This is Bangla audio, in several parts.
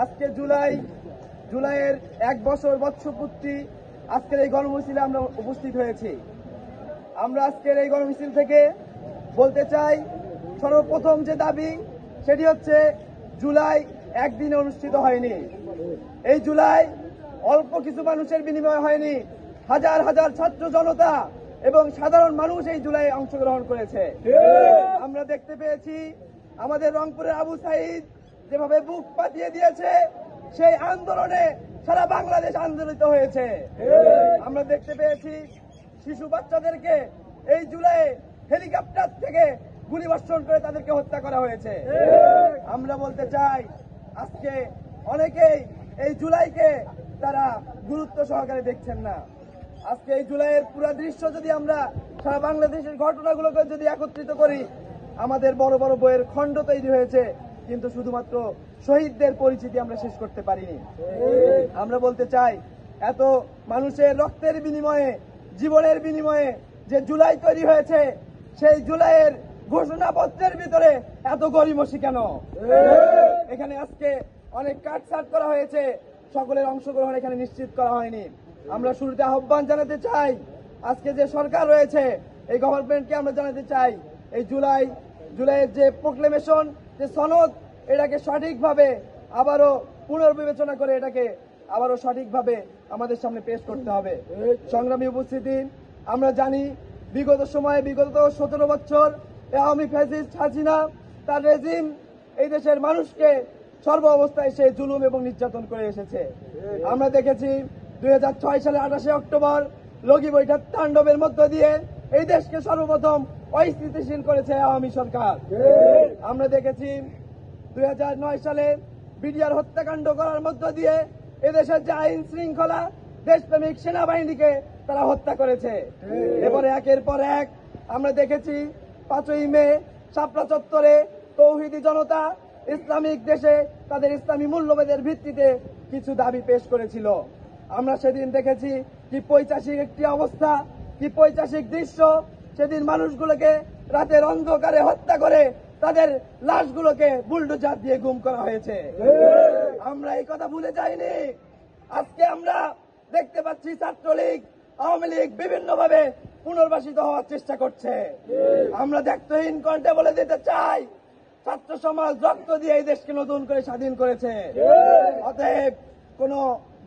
আজকে জুলাইয়ের 1 বছর বর্ষপূর্তি আজকের এই গণমিছিলে আমরা উপস্থিত হয়েছি। আমরা আজকের এই গণমিছিল থেকে বলতে চাই, সর্বপ্রথম যে দাবি সেটি হচ্ছে জুলাই একদিনে অনুষ্ঠিত হয়নি। এই জুলাই অল্প কিছু মানুষের বিনিময়ে হয়নি, হাজার হাজার ছাত্র জনতা এবং সাধারণ মানুষ এই জুলাই অংশগ্রহণ করেছে। আমরা দেখতে পেয়েছি আমাদের রংপুরের আবু সাইদ যেভাবে বুক পাতিয়ে দিয়েছে, সেই আন্দোলনে সারা বাংলাদেশ আন্দোলিত হয়েছে। আমরা দেখতে পেয়েছি শিশু বাচ্চাদেরকে এই জুলাই হেলিকপ্টার থেকে গুলিবর্ষণ করে তাদেরকে হত্যা করা হয়েছে। আমরা বলতে চাই, আজকে অনেকেই এই জুলাইকে তারা গুরুত্ব সহকারে দেখছেন না। আজকে এই জুলাইয়ের পুরো দৃশ্য যদি আমরা সারা বাংলাদেশের ঘটনাগুলোকে যদি একত্রিত করি, আমাদের বড় বড় বইয়ের খণ্ড তৈরি হয়েছে, কিন্তু শুধুমাত্র শহীদদের পরিচিতি আমরা শেষ করতে পারিনি। আমরা বলতে চাই, এত মানুষের রক্তের বিনিময়ে, জীবনের বিনিময়ে যে জুলাই তৈরি হয়েছে, সেই জুলাইয়ের ঘোষণাপত্রের ভিতরে এত গরিমসি কেন? এখানে আজকে অনেক কাটছাট করা হয়েছে, সকলের অংশগ্রহণ এখানে নিশ্চিত করা হয়নি। আমরা শুরুতে আহ্বান জানাতে চাই, আজকে যে সরকার রয়েছে এই গভর্নমেন্টকে আমরা জানাতে চাই, এই জুলাইয়ের যে প্রোক্লেমেশন, যে সনদ, এটাকে সঠিকভাবে আবারও পুনর্বিবেচনা করে এটাকে আবারও সঠিকভাবে আমাদের সামনে পেশ করতে হবে। সংগ্রামী উপস্থিতি, আমরা জানি বিগত 17 বছর আওয়ামী ফ্যাসিস্ট হাসিনা তার রেজিম এই দেশের মানুষকে সর্ব অবস্থায় সে জুলুম এবং নির্যাতন করে এসেছে। আমরা দেখেছি 2006 সালের 28 অক্টোবর লগি বৈঠার তাণ্ডবের মধ্য দিয়ে এই দেশকে সর্বপ্রথম অস্থিতিশীল করেছে আওয়ামী সরকার। আমরা দেখেছি 2009 সালে বিডিআর হত্যাকাণ্ড করার মধ্য দিয়ে এদেশের যে আইন শৃঙ্খলা, দেশপ্রেমিক সেনাবাহিনীকে তারা হত্যা করেছে। এবারে একের পর এক আমরা দেখেছি 5ই মে শাপলা চত্বরে তৌহিদি জনতা ইসলামিক দেশে তাদের ইসলামী মূল্যবোধের ভিত্তিতে কিছু দাবি পেশ করেছিল। আমরা সেদিন দেখেছি কি পৈশাচিক একটি অবস্থা, কি পৈশাচিক দৃশ্য। সেদিন মানুষগুলোকে রাতের অন্ধকারে হত্যা করে তাদের লাশগুলোকে বুলডোজার দিয়ে গুম করা হয়েছে। আমরা এই কথা ভুলে যাইনি। আজকে আমরা দেখতে পাচ্ছি ছাত্রলীগ, আওয়ামী লীগ বিভিন্নভাবে পুনর্বাসিত হওয়ার চেষ্টা করছে। আমরা দায়িত্বহীন কণ্ঠে বলে দিতে চাই, ছাত্র সমাজ রক্ত দিয়ে এই দেশকে নতুন করে স্বাধীন করেছে। অতএব কোন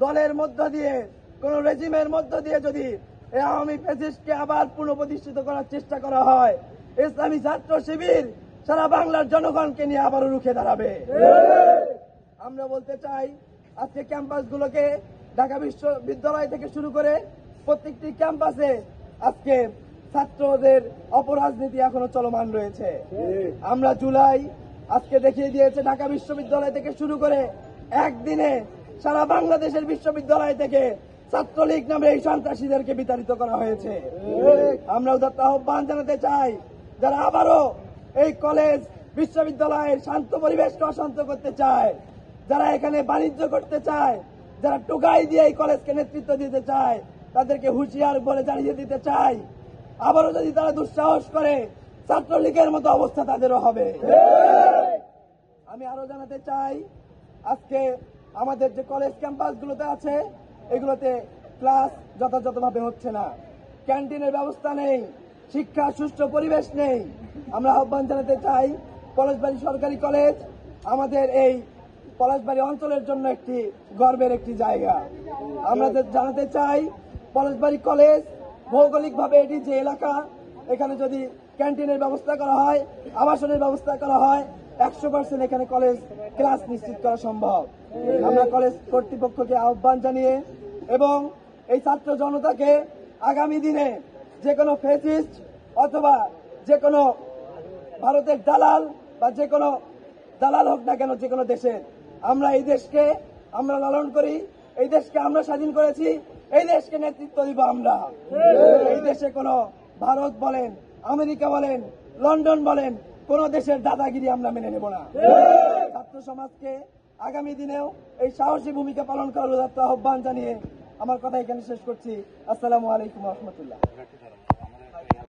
দলের মধ্য দিয়ে, কোন রেজিমের মধ্য দিয়ে যদি এই আওয়ামী ফ্যাসিস্টকে আবার পুনঃপ্রতিষ্ঠিত করার চেষ্টা করা হয়, ইসলামী ছাত্র শিবির সারা বাংলার জনগণকে নিয়ে আবারও রুখে দাঁড়াবে। আমরা বলতে চাই, আজকে ক্যাম্পাসগুলোকে ঢাকা বিশ্ববিদ্যালয় থেকে শুরু করে প্রত্যেকটি ক্যাম্পাসে আজকে ছাত্রদের অপরাজনীতি এখনো চলমান রয়েছে। আমরা জুলাই আজকে দেখিয়ে দিয়েছে, ঢাকা বিশ্ববিদ্যালয় থেকে শুরু করে একদিনে সারা বাংলাদেশের বিশ্ববিদ্যালয় থেকে ছাত্রলীগ নামে এই সন্ত্রাসীদেরকে বিতাড়িত করা হয়েছে। আমরা উদাত্ত আহ্বান জানাতে চাই, যারা আবারও এই কলেজ বিশ্ববিদ্যালয়ের শান্ত পরিবেশকে অশান্ত করতে চায়, যারা এখানে বাণিজ্য করতে চায়, যারা টোকাই দিয়ে এই কলেজকে নেতৃত্ব দিতে চায়, তাদেরকে হুঁশিয়ার বলে জানিয়ে দিতে চাই, আবারও যদি তারা দুঃসাহস করে, ছাত্রলীগের মতো অবস্থা তাদেরও হবে। আমি আরো জানাতে চাই, আজকে আমাদের যে কলেজ ক্যাম্পাসগুলোতে আছে, এগুলোতে ক্লাস যথাযথভাবে হচ্ছে না, ক্যান্টিনের ব্যবস্থা নেই, শিক্ষার সুষ্ঠু পরিবেশ নেই। আমরা আহ্বান জানাতে চাই, পলাশবাড়ী সরকারি কলেজ আমাদের এই পলাশবাড়ী অঞ্চলের জন্য একটি গর্বের একটি জায়গা। আমরা জানাতে চাই, পলাশবাড়ী কলেজ ভৌগোলিকভাবে এটি যে এলাকা, এখানে যদি ক্যান্টিনের ব্যবস্থা করা হয়, আবাসনের ব্যবস্থা করা হয়, 100% এখানে কলেজ ক্লাস নিশ্চিত করা সম্ভব। আমরা কলেজ কর্তৃপক্ষকে আহ্বান জানিয়ে এবং এই ছাত্র জনতাকে আগামী দিনে যে কোনো ফ্যাসিস্ট অথবা যে কোনো ভারতের দালাল বা যে কোনো দালাল হোক না কেন, যে কোনো দেশের, আমরা এই দেশকে আমরা লালন করি, এই দেশকে আমরা স্বাধীন করেছি, এই দেশকে নেতৃত্ব দিব আমরা। এই দেশে কোনো ভারত বলেন, আমেরিকা বলেন, লন্ডন বলেন, কোন দেশের দাদাগিরি আমরা মেনে নেব না। ছাত্র সমাজকে আগামী দিনেও এই সাহসী ভূমিকা পালন করার আহ্বান জানিয়ে আমার কথা এখানে শেষ করছি। আসসালামু আলাইকুম ওয়া রাহমাতুল্লাহ।